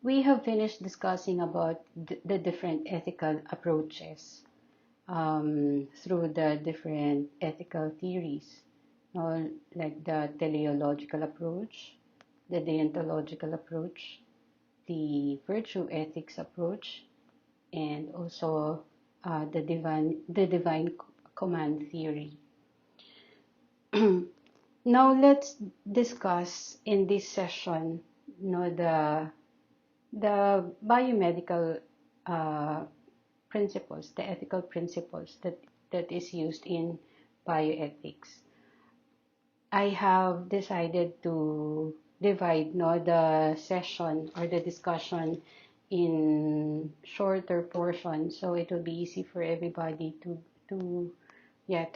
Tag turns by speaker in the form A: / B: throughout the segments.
A: we have finished discussing about the different ethical approaches through the different ethical theories, like the teleological approach, the deontological approach, the virtue ethics approach, and also the divine command theory. Now let's discuss in this session, the biomedical principles, the ethical principles that is used in bioethics. I have decided to divide the session or the discussion in shorter portions, so it will be easy for everybody to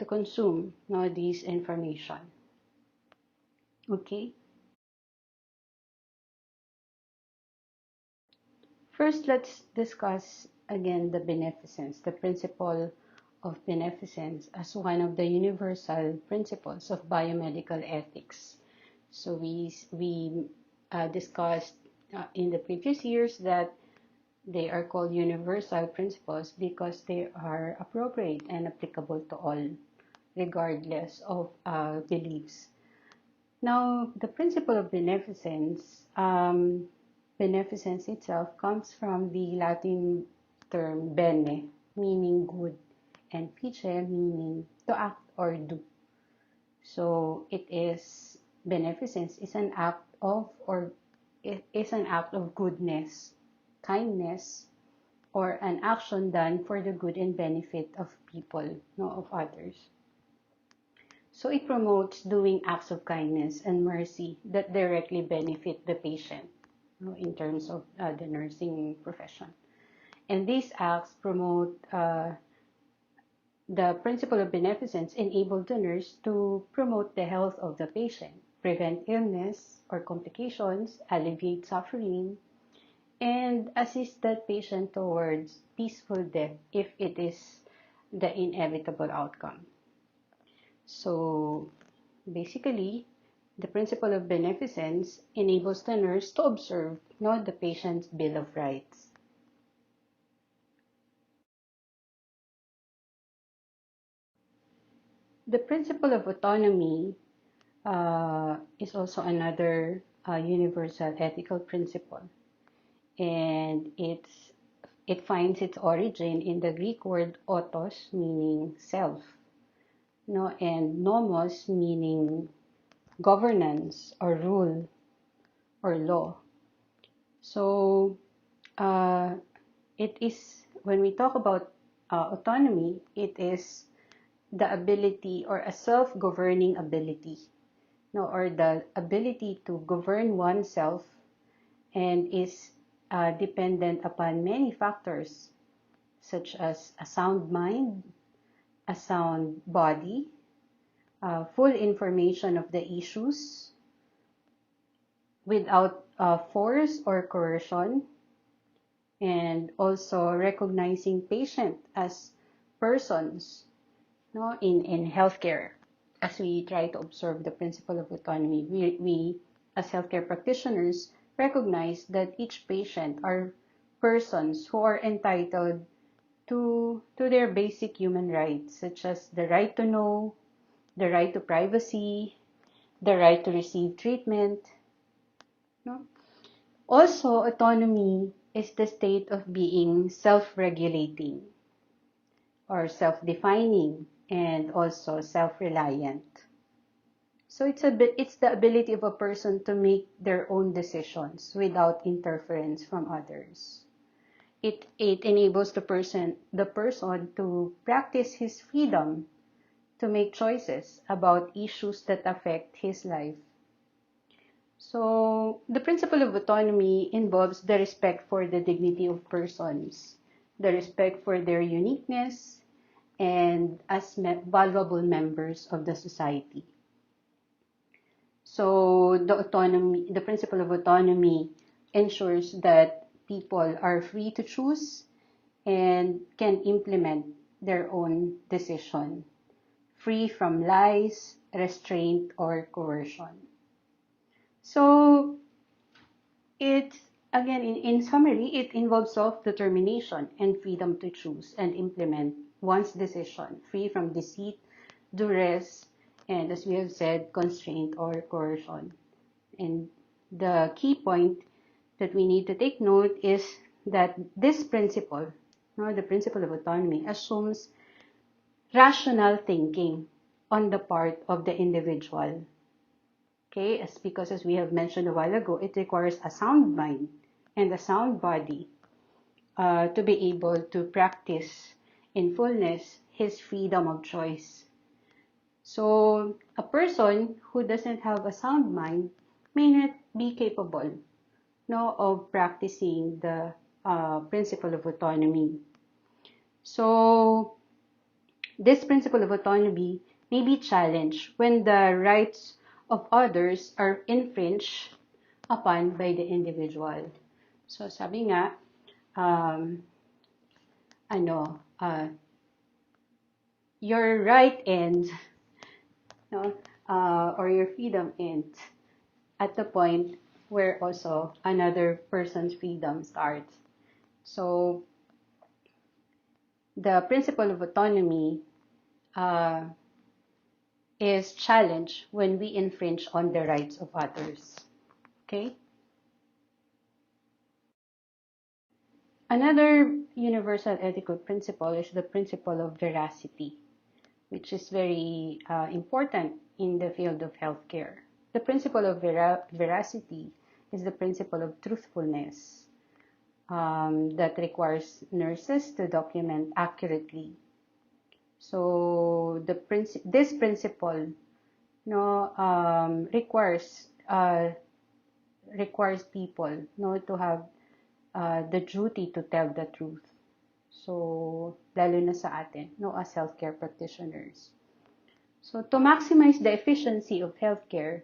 A: consume this information. Okay. First, let's discuss again the beneficence, the principle of beneficence as one of the universal principles of biomedical ethics. So we discussed in the previous years that they are called universal principles because they are appropriate and applicable to all, regardless of beliefs. Now, the principle of beneficence, beneficence itself comes from the Latin term bene, meaning good, and fice, meaning to act or do. So beneficence is an act of, or it is an act of goodness, kindness, or an action done for the good and benefit of people, of others. So it promotes doing acts of kindness and mercy that directly benefit the patient, in terms of the nursing profession. And these acts promote the principle of beneficence, enable the nurse to promote the health of the patient, prevent illness or complications, alleviate suffering, and assist that patient towards peaceful death if it is the inevitable outcome. So basically, the principle of beneficence enables the nurse to observe the patient's bill of rights. The principle of autonomy is also another universal ethical principle, and it finds its origin in the Greek word autos, meaning self, and nomos, meaning governance or rule or law. So it is, when we talk about autonomy, it is the ability or a self-governing ability, or the ability to govern oneself, and is dependent upon many factors such as a sound mind, a sound body, full information of the issues without force or coercion, and also recognizing patient as persons in healthcare. As we try to observe the principle of autonomy, we as healthcare practitioners recognize that each patient are persons who are entitled to their basic human rights, such as the right to know, the right to privacy, the right to receive treatment. Also, autonomy is the state of being self-regulating or self-defining, and also self-reliant. So it's the ability of a person to make their own decisions without interference from others. It enables the person to practice his freedom to make choices about issues that affect his life. So the principle of autonomy involves the respect for the dignity of persons, the respect for their uniqueness, and as valuable members of the society. So the principle of autonomy ensures that people are free to choose and can implement their own decision, free from lies, restraint, or coercion. So it's Again, in summary, it involves self-determination and freedom to choose and implement one's decision, free from deceit, duress, and as we have said, constraint or coercion. And the key point that we need to take note is that this principle, the principle of autonomy, assumes rational thinking on the part of the individual. Okay, because as we have mentioned a while ago, it requires a sound mind and a sound body to be able to practice in fullness his freedom of choice. So a person who doesn't have a sound mind may not be capable of practicing the principle of autonomy. So this principle of autonomy may be challenged when the rights of others are infringed upon by the individual. So sabi nga, um, your right ends, no, or your freedom ends at the point where also another person's freedom starts. So the principle of autonomy uh, is challenged when we infringe on the rights of others. Okay? Another universal ethical principle is the principle of veracity, which is very important in the field of healthcare. The principle of veracity is the principle of truthfulness that requires nurses to document accurately. So this principle requires people to have the duty to tell the truth. So, lalo na sa atin, as healthcare practitioners. So, to maximize the efficiency of healthcare,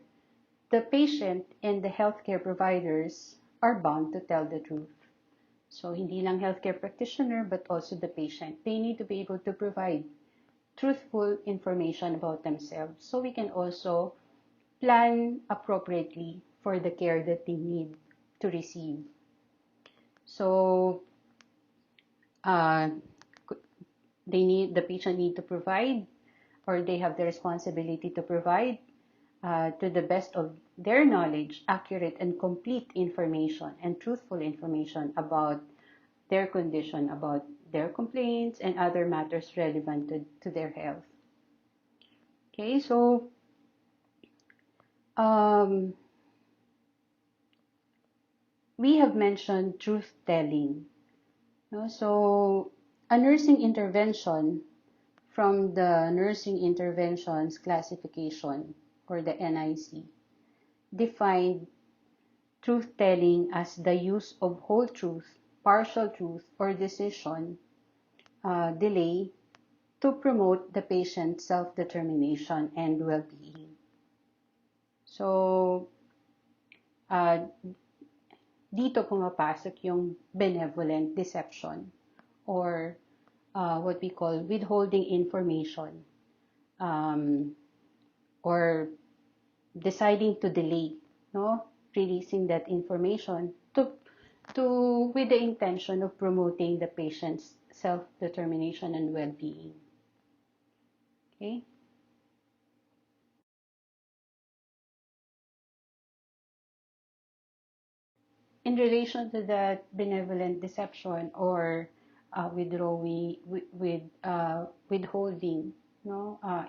A: the patient and the healthcare providers are bound to tell the truth. So, hindi lang healthcare practitioner, but also the patient. They need to be able to provide truthful information about themselves. So, we can also plan appropriately for the care that they need to receive. So, the patient need to provide, or they have the responsibility to provide to the best of their knowledge, accurate and complete information and truthful information about their condition, about their complaints and other matters relevant to their health. Okay, so we have mentioned truth telling. So a nursing intervention from the Nursing Interventions Classification, or the NIC, defined truth-telling as the use of whole truth, partial truth, or decision delay to promote the patient's self-determination and well-being. So, dito pumapasok yung benevolent deception, or what we call withholding information, or deciding to delay, releasing that information with the intention of promoting the patient's self-determination and well-being. Okay? In relation to that benevolent deception, or withholding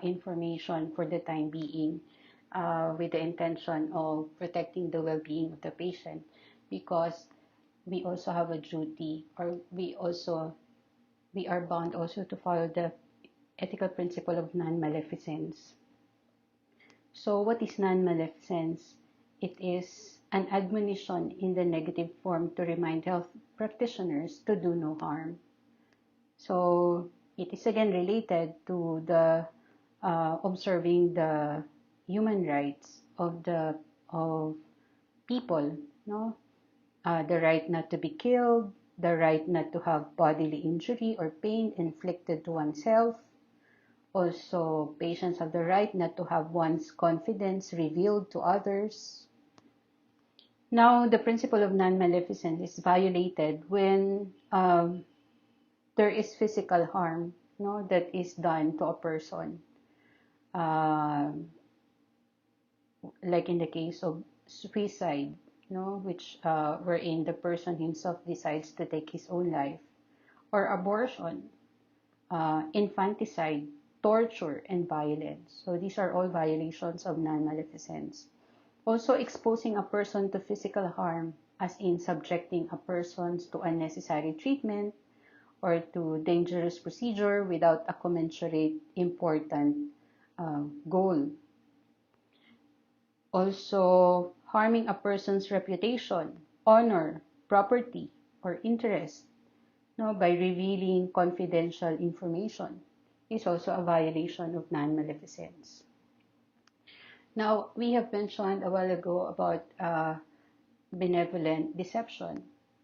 A: information for the time being, with the intention of protecting the well-being of the patient, because we also have a duty, or we are bound also to follow the ethical principle of non-maleficence. So what is non-maleficence? It is an admonition in the negative form to remind health practitioners to do no harm. So it is again related to the observing the human rights of people, the right not to be killed, the right not to have bodily injury or pain inflicted to oneself. Also, patients have the right not to have one's confidence revealed to others. Now, the principle of non-maleficence is violated when there is physical harm, no, that is done to a person, um, like in the case of suicide, no, which wherein the person himself decides to take his own life, or abortion, infanticide, torture, and violence. So these are all violations of non-maleficence. Also, exposing a person to physical harm, as in subjecting a person to unnecessary treatment or to dangerous procedure without a commensurate important goal. Also, harming a person's reputation, honor, property, or interest, no, by revealing confidential information is also a violation of non-maleficence. Now, we have mentioned a while ago about benevolent deception.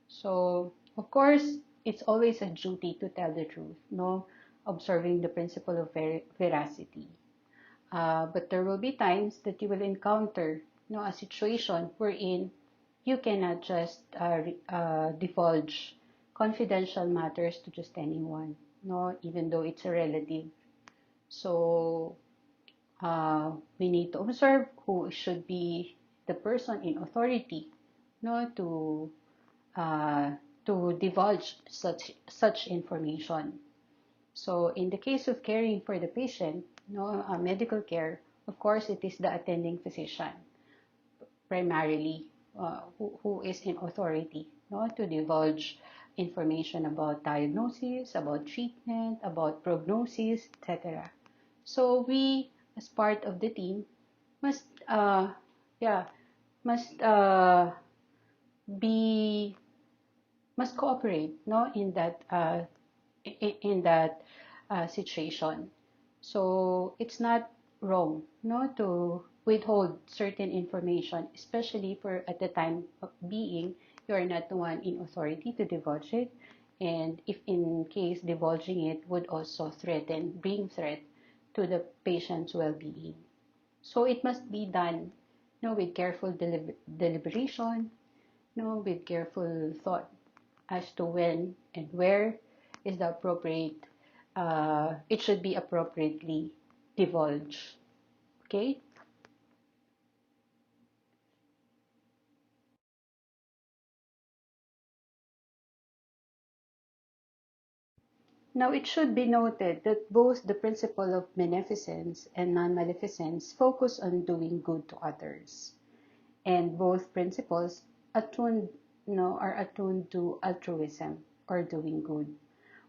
A: So, of course, it's always a duty to tell the truth, no, observing the principle of veracity. But there will be times that you will encounter, a situation wherein you cannot just divulge confidential matters to just anyone, no, even though it's a relative. So we need to observe who should be the person in authority, no, uh, to divulge such information. So in the case of caring for the patient, no, medical care, of course, it is the attending physician primarily who is in authority, no, to divulge information about diagnosis, about treatment, about prognosis, etc. So we, as part of the team, must yeah must be must cooperate, no, in that situation. So it's not wrong, no, to withhold certain information, especially for at the time of being you are not the one in authority to divulge it, and if in case divulging it would also bring threat to the patient's well-being. So it must be done, with careful deliberation, with careful thought as to when and where is the appropriate, it should be appropriately divulged. Okay? Now, it should be noted that both the principle of beneficence and non-maleficence focus on doing good to others. And both principles are attuned to altruism or doing good.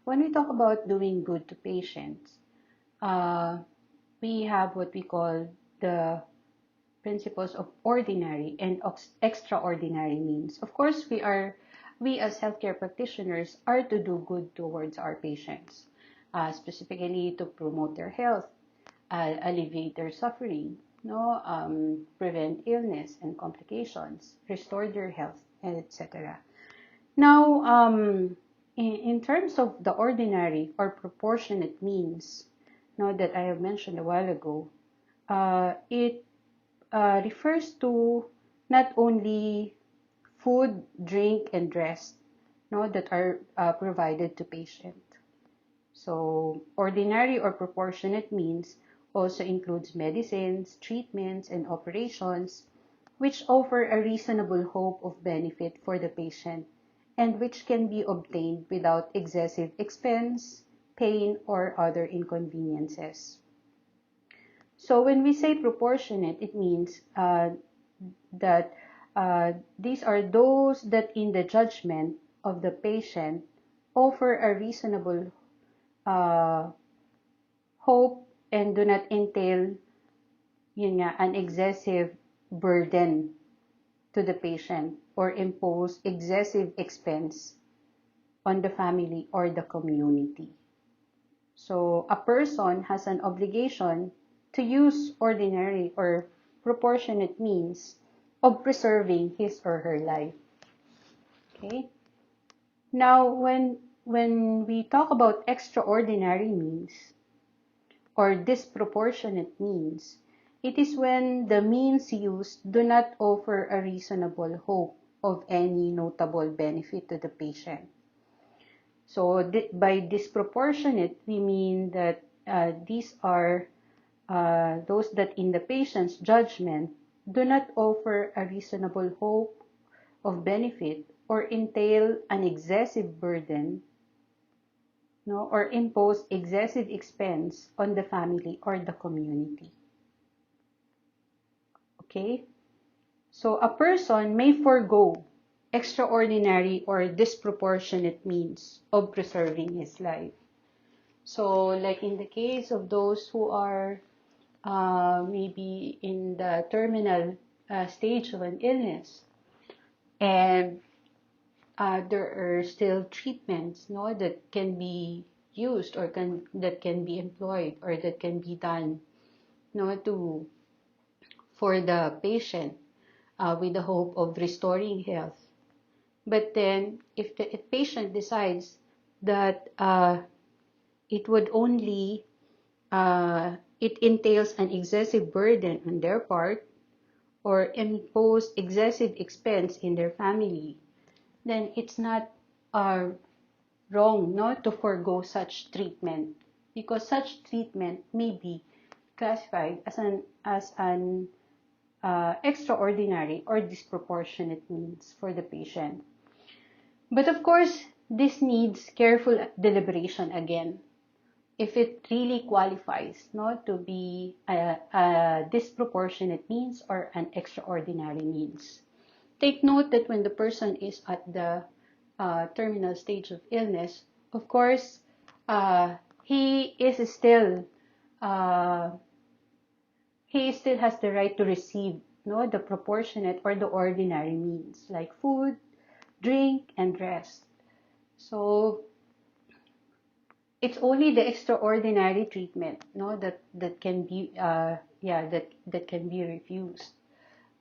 A: When we talk about doing good to patients, uh, we have what we call the principles of ordinary and extraordinary means. Of course, we as healthcare practitioners are to do good towards our patients, specifically to promote their health, alleviate their suffering, prevent illness and complications, restore their health, etc. Now, in terms of the ordinary or proportionate means, that I have mentioned a while ago, it refers to not only food, drink, and rest, that are provided to patient. So, ordinary or proportionate means also includes medicines, treatments, and operations, which offer a reasonable hope of benefit for the patient and which can be obtained without excessive expense, pain, or other inconveniences. So when we say proportionate, it means that these are those that in the judgment of the patient offer a reasonable uh, hope and do not entail an excessive burden to the patient or impose excessive expense on the family or the community. So a person has an obligation to use ordinary or proportionate means of preserving his or her life. Okay? Now, when we talk about extraordinary means or disproportionate means, It is when the means used do not offer a reasonable hope of any notable benefit to the patient. So by disproportionate, we mean that these are those that in the patient's judgment do not offer a reasonable hope of benefit or entail an excessive burden, no, or impose excessive expense on the family or the community. Okay? So a person may forego extraordinary or disproportionate means of preserving his life. So like in the case of those who are maybe in the terminal stage of an illness, and there are still treatments, no, that can be used or that can be employed or that can be done, no, for the patient with the hope of restoring health. But then, if the patient decides that it would only it entails an excessive burden on their part or impose excessive expense in their family, then it's not wrong not to forego such treatment, because such treatment may be classified as an extraordinary or disproportionate means for the patient. But of course, this needs careful deliberation again, if it really qualifies not to be a disproportionate means or an extraordinary means. Take note that when the person is at the terminal stage of illness, of course, he still has the right to receive, no, the proportionate or the ordinary means like food, drink, and rest. So it's only the extraordinary treatment, no, that can be that can be refused.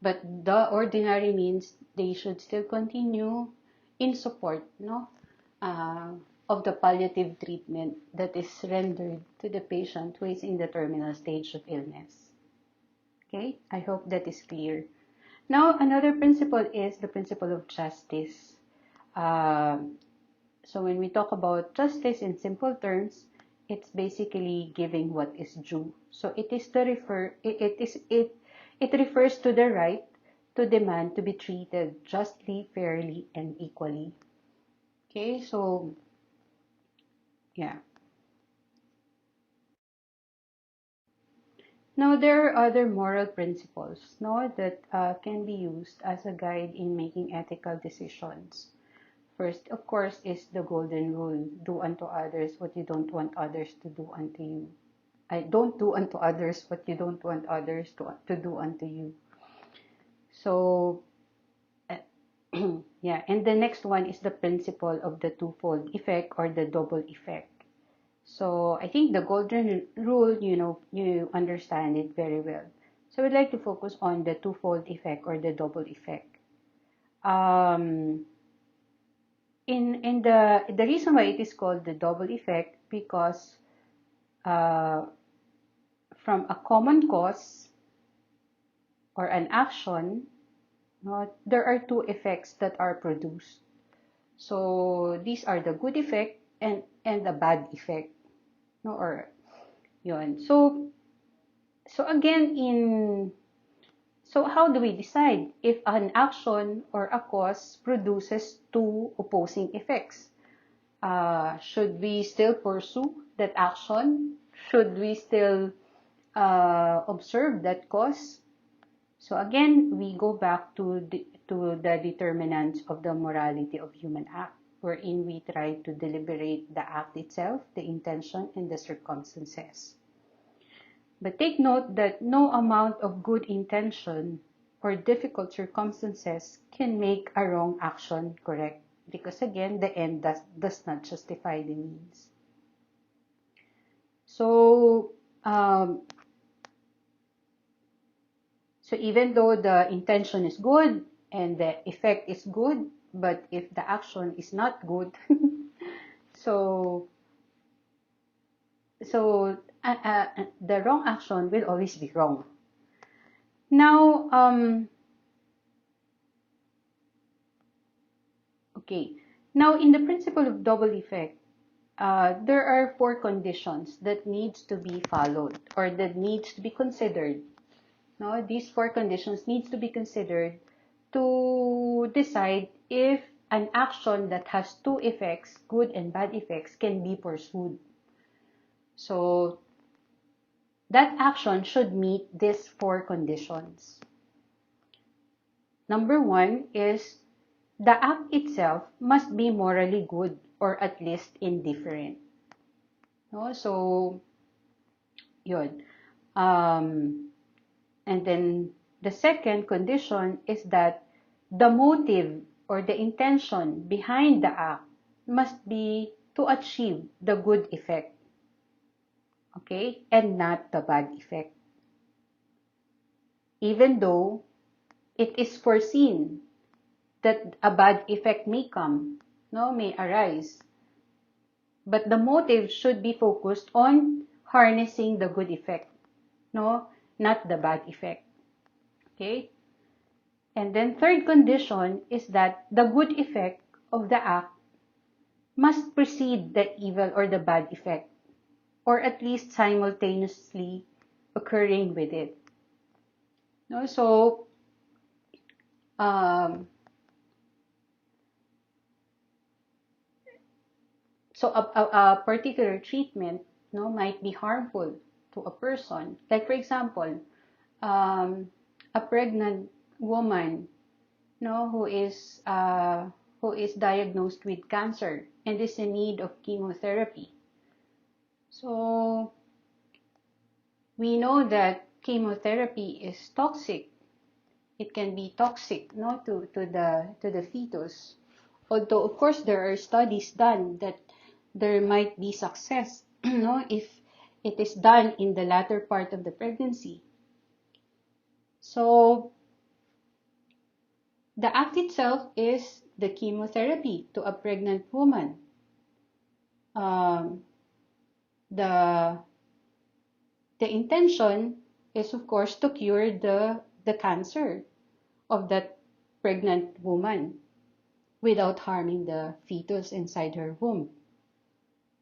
A: But the ordinary means, they should still continue in support, no, of the palliative treatment that is rendered to the patient who is in the terminal stage of illness. Okay, I hope that is clear. Now, another principle is the principle of justice. So when we talk about justice in simple terms, it's basically giving what is due. So it refers to the right to demand to be treated justly, fairly, and equally. Okay, so yeah. Now there are other moral principles, no, that can be used as a guide in making ethical decisions. First, of course, is the golden rule: do unto others what you don't want others to do unto you. Don't do unto others what you don't want others to do unto you. So, yeah, and the next one is the principle of the twofold effect or the double effect. So, I think the golden rule, you understand it very well. So, we'd like to focus on the twofold effect or the double effect. In the reason why it is called the double effect, because from a common cause or an action, there are two effects that are produced. So these are the good effect and the bad effect, no, or yun. So again, so how do we decide if an action or a cause produces two opposing effects? Should we still pursue that action? Should we still observe that cause? So again, we go back to the determinants of the morality of human act, wherein we try to deliberate the act itself, the intention, and the circumstances. But take note that no amount of good intention or difficult circumstances can make a wrong action correct, because again, the end does not justify the means. So, so even though the intention is good and the effect is good, but if the action is not good, so the wrong action will always be wrong. Now, okay. Now, in the principle of double effect, there are 4 conditions that needs to be followed or that needs to be considered. No, these 4 conditions needs to be considered to decide if an action that has 2 effects, good and bad effects, can be pursued. So that action should meet these 4 conditions. Number 1 is the act itself must be morally good or at least indifferent. No? So, yun. And then the second condition is that the motive or the intention behind the act must be to achieve the good effect, okay, and not the bad effect. Even though it is foreseen that a bad effect may come, no, may arise, but the motive should be focused on harnessing the good effect, no, not the bad effect, okay. And then third condition is that the good effect of the act must precede the evil or the bad effect, or at least simultaneously occurring with it. No, um, a particular treatment, no, might be harmful to a person. Like for example, a pregnant woman, no, who is diagnosed with cancer and is in need of chemotherapy. So we know that chemotherapy is toxic. It can be toxic, no, to the fetus. Although of course there are studies done that there might be success, no, if it is done in the latter part of the pregnancy. So the act itself is the chemotherapy to a pregnant woman. Um, the intention is of course to cure the cancer of that pregnant woman without harming the fetus inside her womb.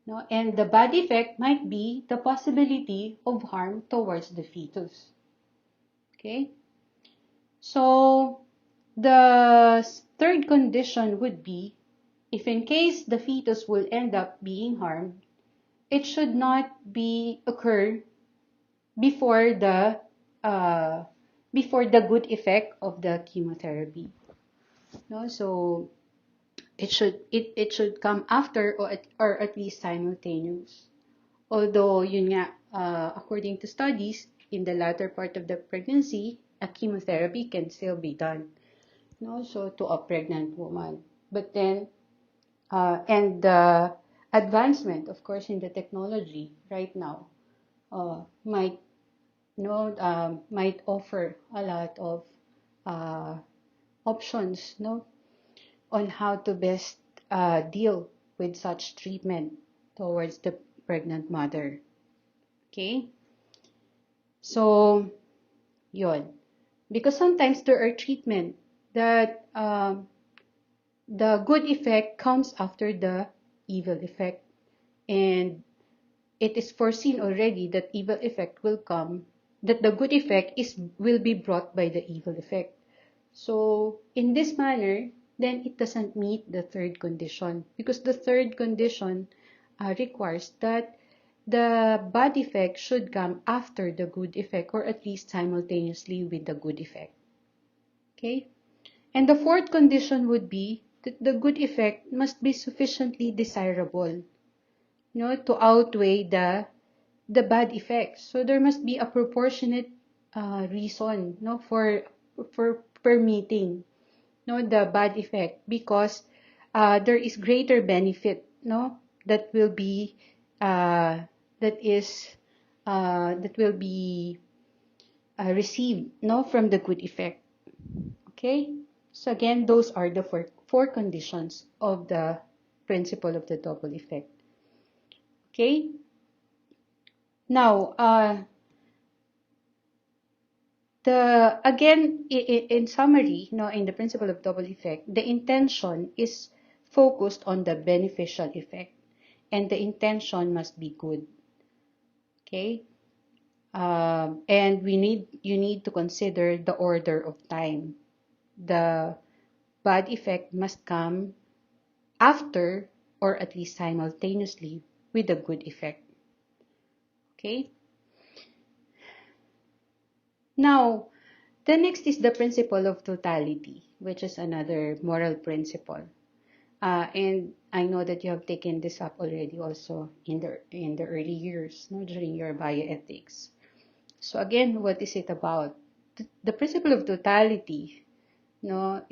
A: No? And the bad effect might be the possibility of harm towards the fetus. Okay? So the third condition would be, if in case the fetus will end up being harmed, it should not be occur before the good effect of the chemotherapy. No, so it should come after or at least simultaneous. Although yun nga, according to studies, in the latter part of the pregnancy, a chemotherapy can still be done. No, so to a pregnant woman. But then and the advancement, of course, in the technology right now might might offer a lot of options, no, on how to best deal with such treatment towards the pregnant mother. Okay, so yun, because sometimes there are treatment that the good effect comes after the evil effect, and it is foreseen already that evil effect will come, that the good effect will be brought by the evil effect. So in this manner, then it doesn't meet the third condition, because the third condition requires that the bad effect should come after the good effect, or at least simultaneously with the good effect. Okay? And the fourth condition would be that the good effect must be sufficiently desirable, to outweigh the bad effects. So there must be a proportionate reason, for permitting, the bad effect, because there is greater benefit, that will be that will be received, from the good effect. Okay. So again, those are the four conditions of the principle of the double effect. Okay. Now, Again, in summary, in the principle of double effect, the intention is focused on the beneficial effect, and the intention must be good. Okay, and you need to consider the order of time. The bad effect must come after, or at least simultaneously, with the good effect. Okay. Now, the next is the principle of totality, which is another moral principle. And I know that you have taken this up already also in the early years, during your bioethics. So again, what is it about? The principle of totality, or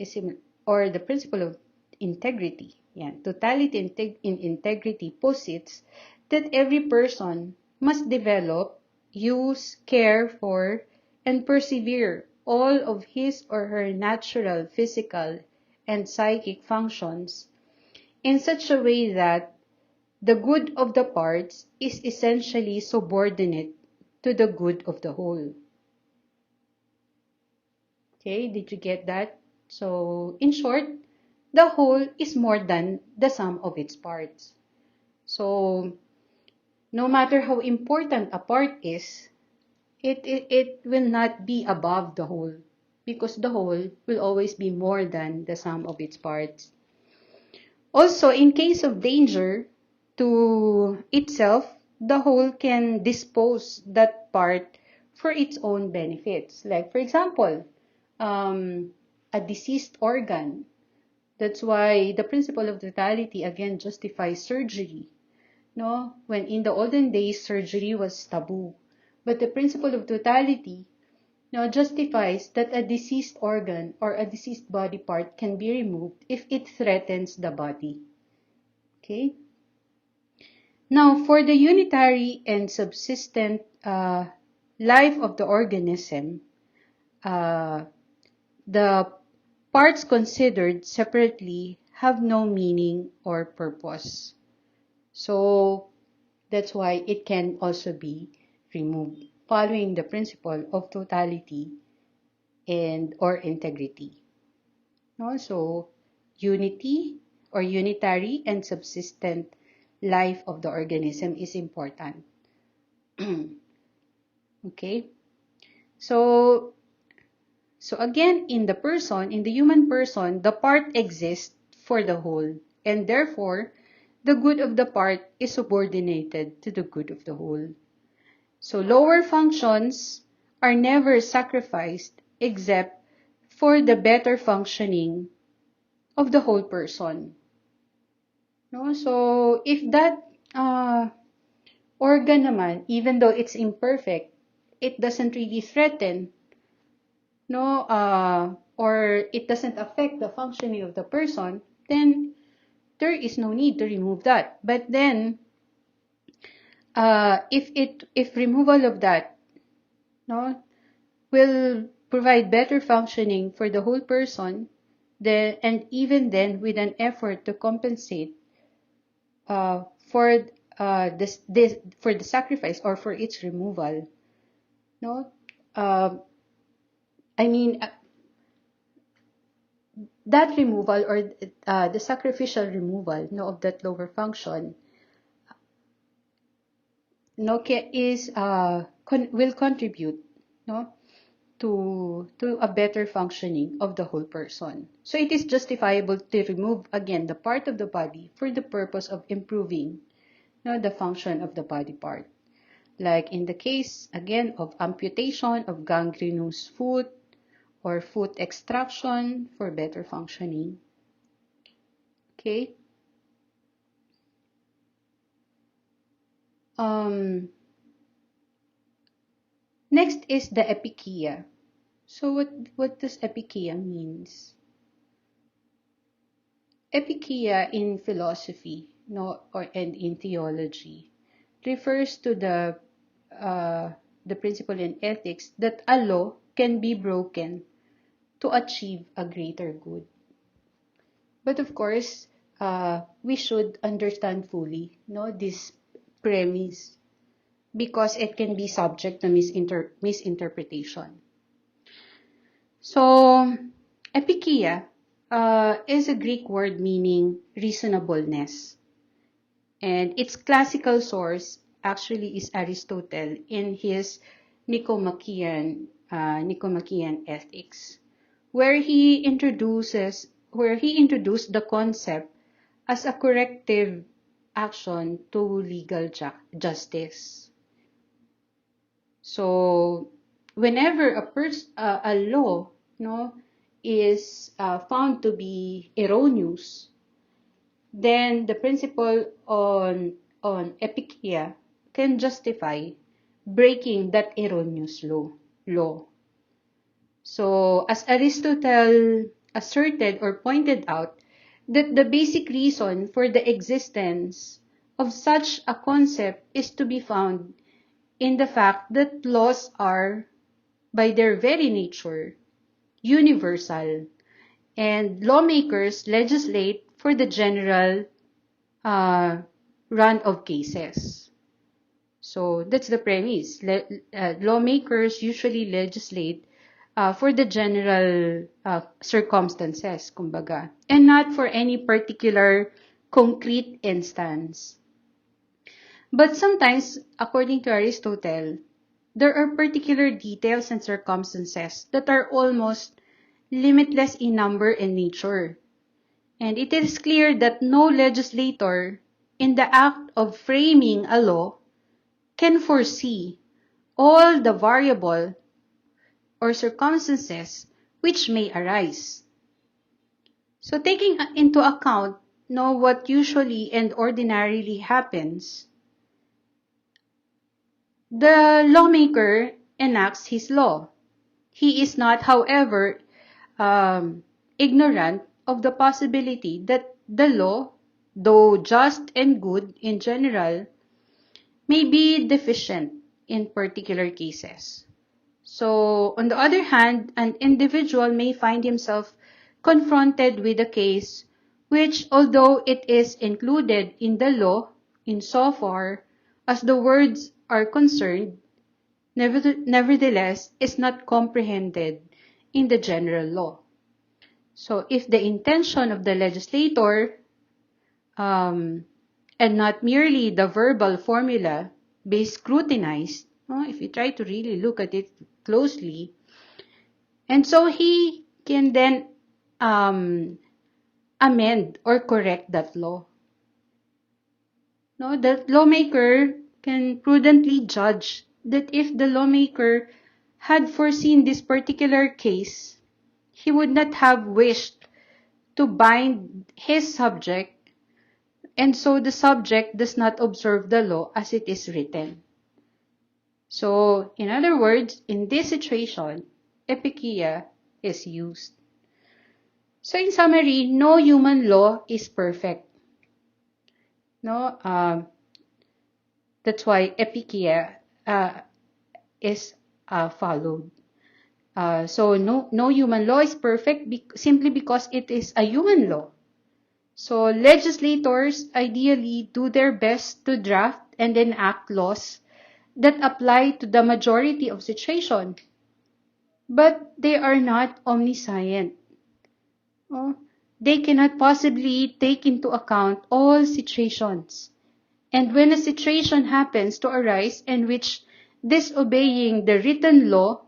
A: the principle of integrity. Yeah, totality in integrity posits that every person must develop, use, care for, and persevere all of his or her natural, physical, and psychic functions in such a way that the good of the parts is essentially subordinate to the good of the whole. Okay, did you get that? So, in short, the whole is more than the sum of its parts. So, no matter how important a part is, it will not be above the whole, because the whole will always be more than the sum of its parts. Also, in case of danger to itself, the whole can dispose that part for its own benefits. Like, for example, a deceased organ. That's why the principle of totality again justifies surgery. No, when in the olden days surgery was taboo, but the principle of totality justifies that a deceased organ or a deceased body part can be removed if it threatens the body. Okay. Now, for the unitary and subsistent life of the organism, the parts considered separately have no meaning or purpose. So that's why it can also be removed, following the principle of totality and or integrity. Also, unity or unitary and subsistent life of the organism is important. Okay, so again, in the human person, the part exists for the whole, and therefore the good of the part is subordinated to the good of the whole. So lower functions are never sacrificed except for the better functioning of the whole person. No? So if that organ naman, even though it's imperfect, it doesn't really threaten, or it doesn't affect the functioning of the person, then there is no need to remove that. But then, if removal of that, will provide better functioning for the whole person, and even then with an effort to compensate for for the sacrifice or for its removal, uh, I mean, that removal or the sacrificial removal of that lower function is will contribute to a better functioning of the whole person. So it is justifiable to remove again the part of the body for the purpose of improving the function of the body part. Like in the case again of amputation of gangrenous foot or foot extraction for better functioning. Okay. Next is the epikhia. So what does epikhia means? Epikhia in philosophy, and in theology, refers to the principle in ethics that a law can be broken to achieve a greater good. But of course, we should understand fully, this premise, because it can be subject to misinterpretation. So, epikhia is a Greek word meaning reasonableness. And its classical source actually is Aristotle in his Nicomachean Ethics, where he introduced the concept as a corrective action to legal justice. So, whenever a law, is found to be erroneous, then the principle on epikhia can justify breaking that erroneous law. So, as Aristotle asserted or pointed out, that the basic reason for the existence of such a concept is to be found in the fact that laws are, by their very nature, universal, and lawmakers legislate for the general run of cases. So that's the premise. Lawmakers usually legislate for the general circumstances, kumbaga, and not for any particular concrete instance. But sometimes, according to Aristotle, there are particular details and circumstances that are almost limitless in number and nature. And it is clear that no legislator, in the act of framing a law, can foresee all the variable or circumstances which may arise. So taking into account what usually and ordinarily happens, the lawmaker enacts his law. He is not, however, ignorant of the possibility that the law, though just and good in general, may be deficient in particular cases. So, on the other hand, an individual may find himself confronted with a case which, although it is included in the law insofar as the words are concerned, nevertheless is not comprehended in the general law. So, if the intention of the legislator and not merely the verbal formula be scrutinized, if you try to really look at it closely, and so he can then amend or correct that law. The lawmaker can prudently judge that if the lawmaker had foreseen this particular case, he would not have wished to bind his subject, and so the subject does not observe the law as it is written. So, in other words, in this situation, epikhia is used. So, in summary, no human law is perfect. That's why epikhia is followed. So, no human law is perfect simply because it is a human law. So, legislators ideally do their best to draft and enact laws that apply to the majority of situations. But they are not omniscient. They cannot possibly take into account all situations. And when a situation happens to arise in which disobeying the written law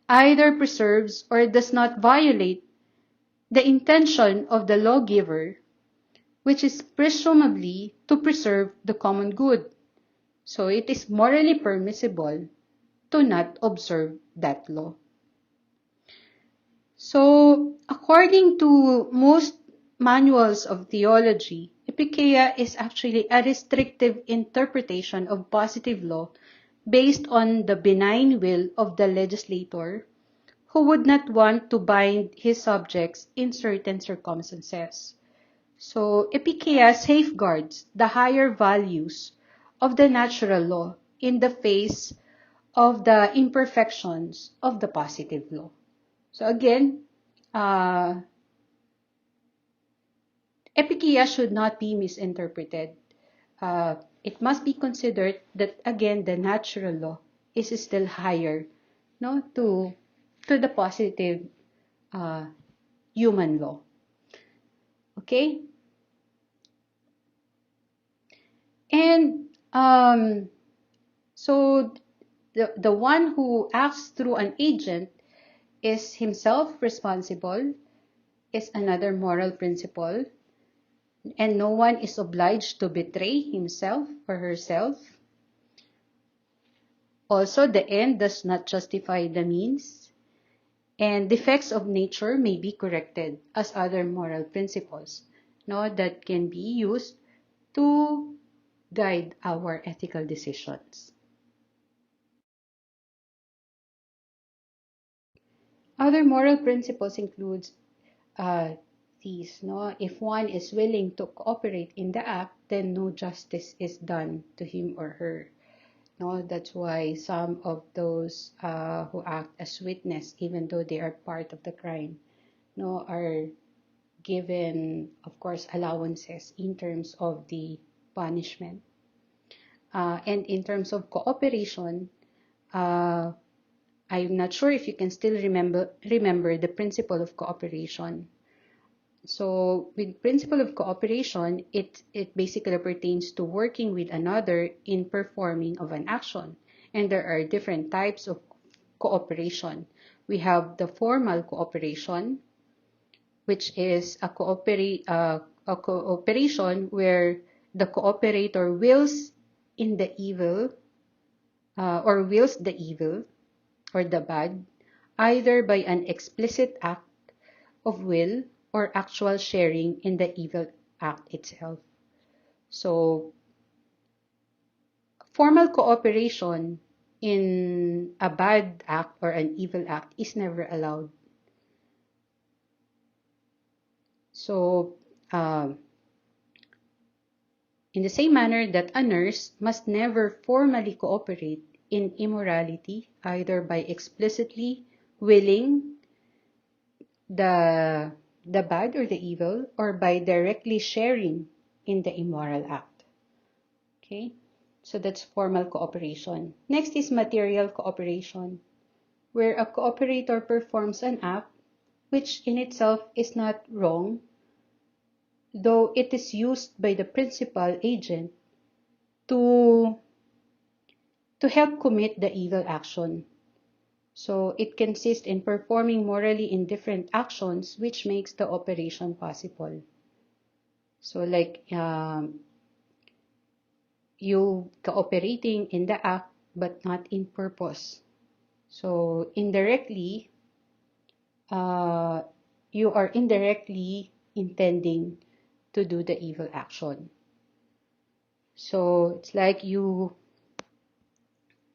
A: either preserves or does not violate the intention of the lawgiver, which is presumably to preserve the common good, so it is morally permissible to not observe that law. So, according to most manuals of theology, epikhia is actually a restrictive interpretation of positive law based on the benign will of the legislator who would not want to bind his subjects in certain circumstances. So, epikhia safeguards the higher values of the natural law in the face of the imperfections of the positive law. So again, epikhia should not be misinterpreted. It must be considered that, again, the natural law is still higher to the positive human law. Okay? And so the one who acts through an agent is himself responsible, is another moral principle, and no one is obliged to betray himself or herself. Also, the end does not justify the means, and defects of nature may be corrected as other moral principles, no, that can be used to guide our ethical decisions. Other moral principles include these. No? If one is willing to cooperate in the act, then no justice is done to him or her. No? That's why some of those who act as witness, even though they are part of the crime, no, are given, of course, allowances in terms of the punishment. And in terms of cooperation, I'm not sure if you can still remember the principle of cooperation. So with principle of cooperation, it basically pertains to working with another in performing of an action. And there are different types of cooperation. We have the formal cooperation, which is a cooperation where the cooperator wills in the evil or wills the evil or the bad, either by an explicit act of will or actual sharing in the evil act itself. So, formal cooperation in a bad act or an evil act is never allowed. So, in the same manner that a nurse must never formally cooperate in immorality, either by explicitly willing the bad or the evil, or by directly sharing in the immoral act. Okay, so that's formal cooperation. Next is material cooperation, where a cooperator performs an act which in itself is not wrong, though it is used by the principal agent to help commit the evil action. So it consists in performing morally indifferent actions which makes the operation possible. So like you cooperating in the act but not in purpose. So indirectly, you are indirectly intending to do the evil action. So it's like you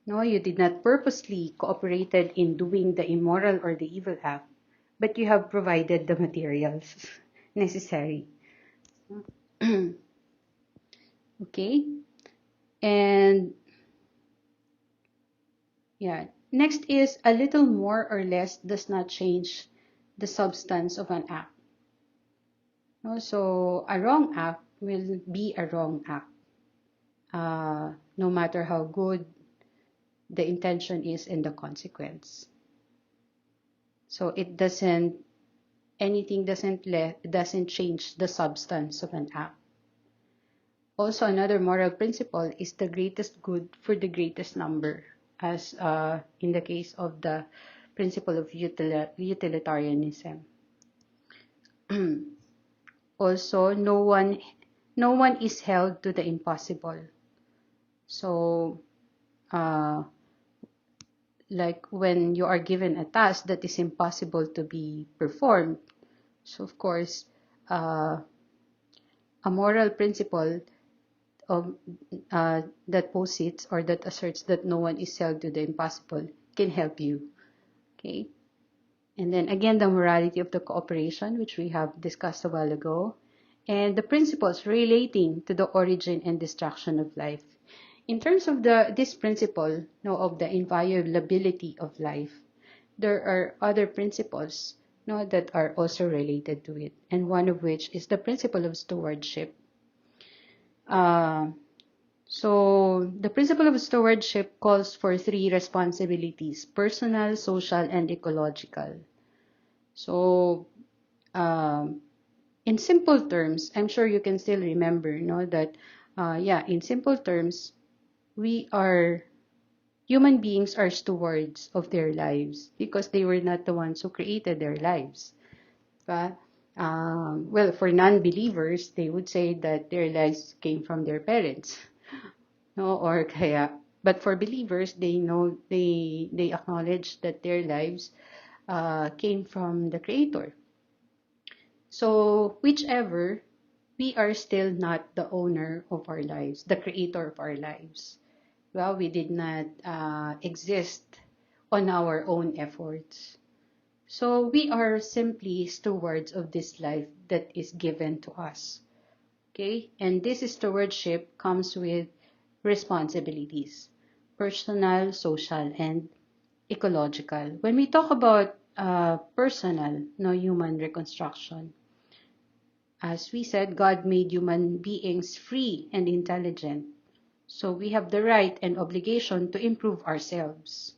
A: did not purposely cooperated in doing the immoral or the evil act, but you have provided the materials necessary. Okay, and yeah, next is a little more or less does not change the substance of an act. So a wrong act will be a wrong act, no matter how good the intention is and the consequence. So it anything doesn't change the substance of an act. Also, another moral principle is the greatest good for the greatest number, as in the case of the principle of utilitarianism. Also, no one is held to the impossible. So, like when you are given a task that is impossible to be performed, so of course, a moral principle of that posits or that asserts that no one is held to the impossible can help you. Okay, and then again the morality of the cooperation, which we have discussed a while ago, and the principles relating to the origin and destruction of life. In terms of this principle, of the inviolability of life, there are other principles that are also related to it, and one of which is the principle of stewardship. So the principle of stewardship calls for three responsibilities: personal, social, and ecological. So, in simple terms, I'm sure you can still remember, that, in simple terms, human beings are stewards of their lives because they were not the ones who created their lives. But, well, for non-believers, they would say that their lives came from their parents, no, or kaya. But for believers, they acknowledge that their lives came from the Creator. So, whichever, we are still not the owner of our lives, the creator of our lives. Well, we did not exist on our own efforts. So we are simply stewards of this life that is given to us. Okay? And this stewardship comes with responsibilities, personal, social, and ecological. When we talk about personal, no human reconstruction, as we said, God made human beings free and intelligent. So we have the right and obligation to improve ourselves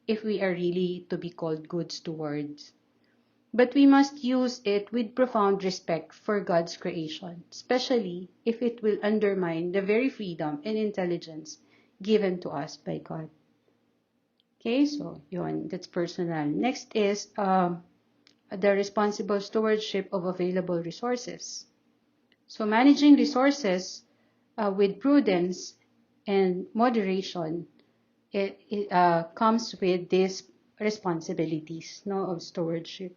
A: if we are really to be called good stewards. But we must use it with profound respect for God's creation, especially if it will undermine the very freedom and intelligence given to us by God. Okay, so yun, that's personal. Next is the responsible stewardship of available resources. So managing resources with prudence and moderation, it comes with these responsibilities, of stewardship.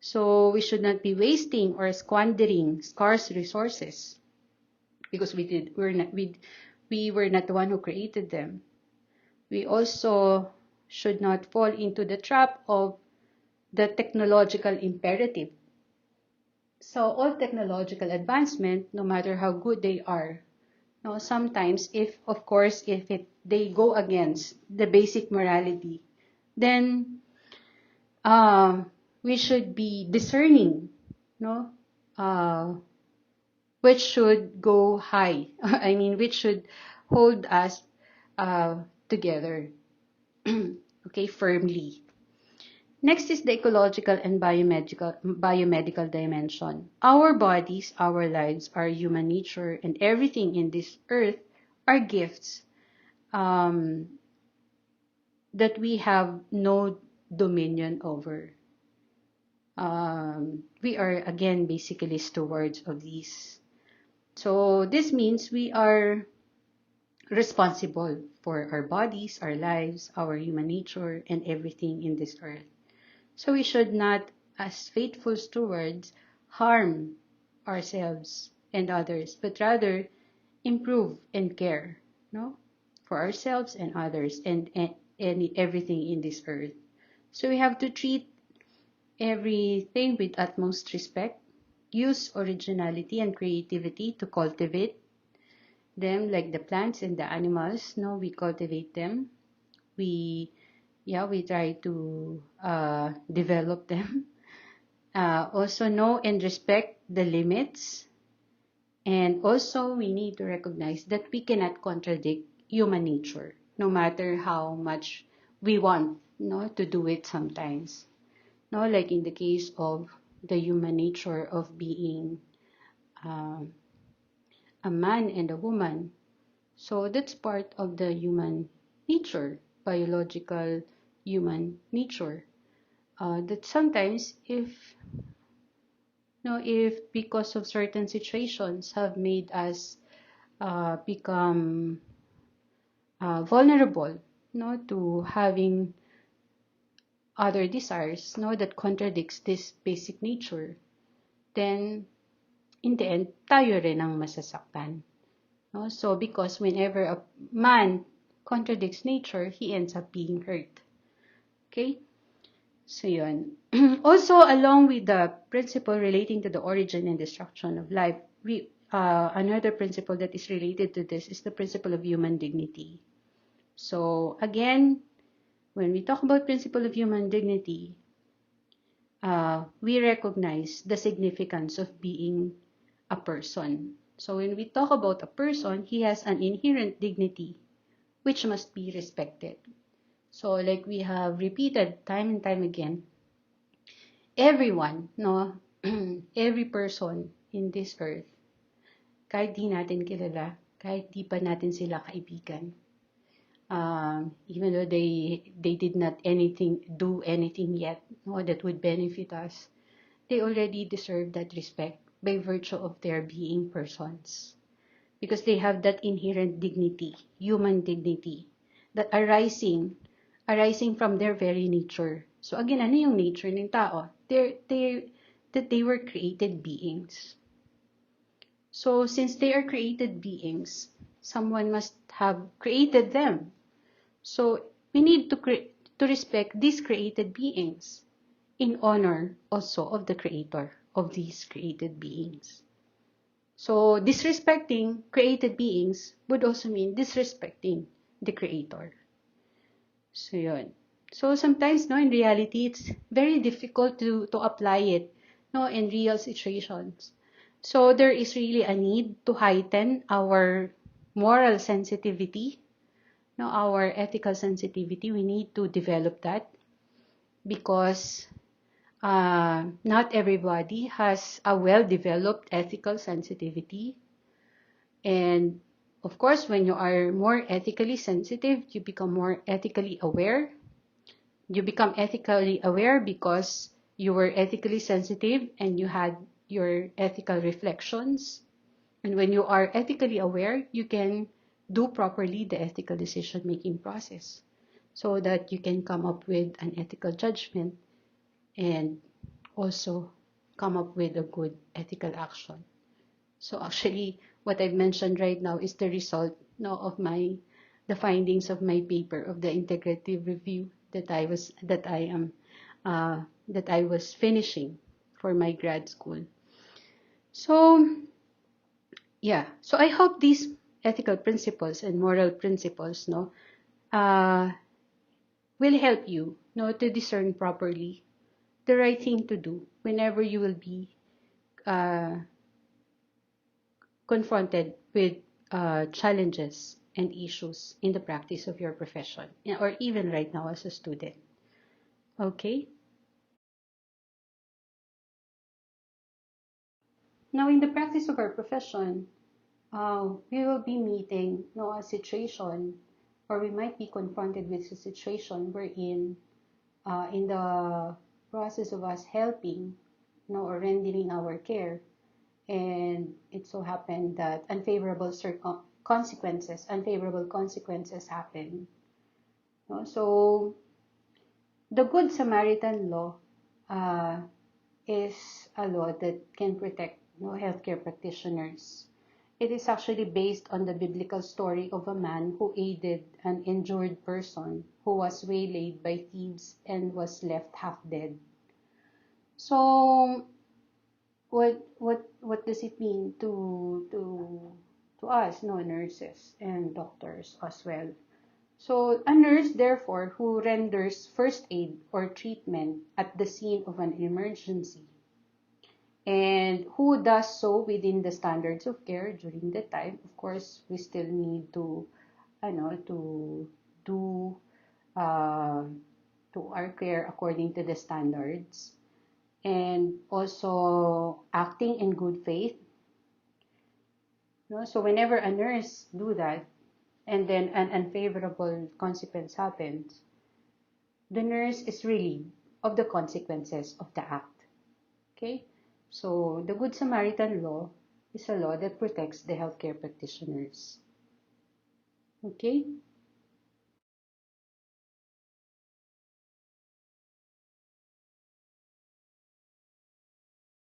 A: So we should not be wasting or squandering scarce resources because we were not the one who created them. We also should not fall into the trap of the technological imperative. So all technological advancement, no matter how good they are, sometimes if they go against the basic morality, then we should be discerning, no, uh, which should go high. I mean, which should hold us together, okay, firmly. Next is the ecological and biomedical dimension. Our bodies, our lives, our human nature, and everything in this earth are gifts um, that we have no dominion over. We are, again, basically stewards of these. So this means we are responsible for our bodies, our lives, our human nature, and everything in this earth. So we should not, as faithful stewards, harm ourselves and others, but rather improve and care, for ourselves and others and everything in this earth. So we have to treat everything with utmost respect, use originality and creativity to cultivate them, like the plants and the animals. We cultivate them. We try to develop them. Also know and respect the limits. And also we need to recognize that we cannot contradict human nature, no matter how much we want, to do it sometimes. Like in the case of the human nature of being uh, a man and a woman. So that's part of the human nature, biological human nature. That sometimes if because of certain situations have made us become vulnerable, to having other desires, that contradicts this basic nature, then in the end, tayo rin ang masasaktan. So because whenever a man contradicts nature, he ends up being hurt. Okay? So yun. Also, along with the principle relating to the origin and destruction of life, another principle that is related to this is the principle of human dignity. So again, when we talk about principle of human dignity, we recognize the significance of being a person. So when we talk about a person, he has an inherent dignity which must be respected. So like we have repeated time and time again, everyone, no, every person in this earth, kahit di natin kilala, kahit di pa natin sila kaibigan, even though they did not do anything yet, no, that would benefit us, they already deserve that respect by virtue of their being persons. Because they have that inherent dignity, human dignity, that arising from their very nature. So again, ano yung nature ng tao? That they were created beings. So since they are created beings, someone must have created them. So we need to respect these created beings in honor also of the creator of these created beings. So disrespecting created beings would also mean disrespecting the creator. So yun. So sometimes, no, in reality, it's very difficult to apply it, no, in real situations. So there is really a need to heighten our moral sensitivity, no, our ethical sensitivity. We need to develop that because not everybody has a well-developed ethical sensitivity. And of course, when you are more ethically sensitive, you become more ethically aware. You become ethically aware because you were ethically sensitive and you had your ethical reflections. And when you are ethically aware, you can do properly the ethical decision-making process so that you can come up with an ethical judgment and also come up with a good ethical action. So actually, what I've mentioned right now is the result, no, of the findings of my paper of the integrative review that I was finishing for my grad school. So yeah, so I hope these ethical principles and moral principles, no, will help you, no, to discern properly the right thing to do whenever you will be confronted with challenges and issues in the practice of your profession, or even right now as a student. Okay? Now, in the practice of our profession, we will be meeting, no, a situation, or we might be confronted with a situation wherein, in the process of us helping, no, or rendering our care, and it so happened that unfavorable consequences happen. No? So the Good Samaritan law uh, is a law that can protect, no, healthcare practitioners. It is actually based on the biblical story of a man who aided an injured person who was waylaid by thieves and was left half dead. So what does it mean to us, no, nurses and doctors as well? So a nurse, therefore, who renders first aid or treatment at the scene of an emergency, and who does so within the standards of care during the time. Of course, we still need to, to do to our care according to the standards, and also acting in good faith. No? So whenever a nurse do that, and then an unfavorable consequence happens, the nurse is relieved of the consequences of the act. Okay? So the Good Samaritan law is a law that protects the healthcare practitioners. Okay?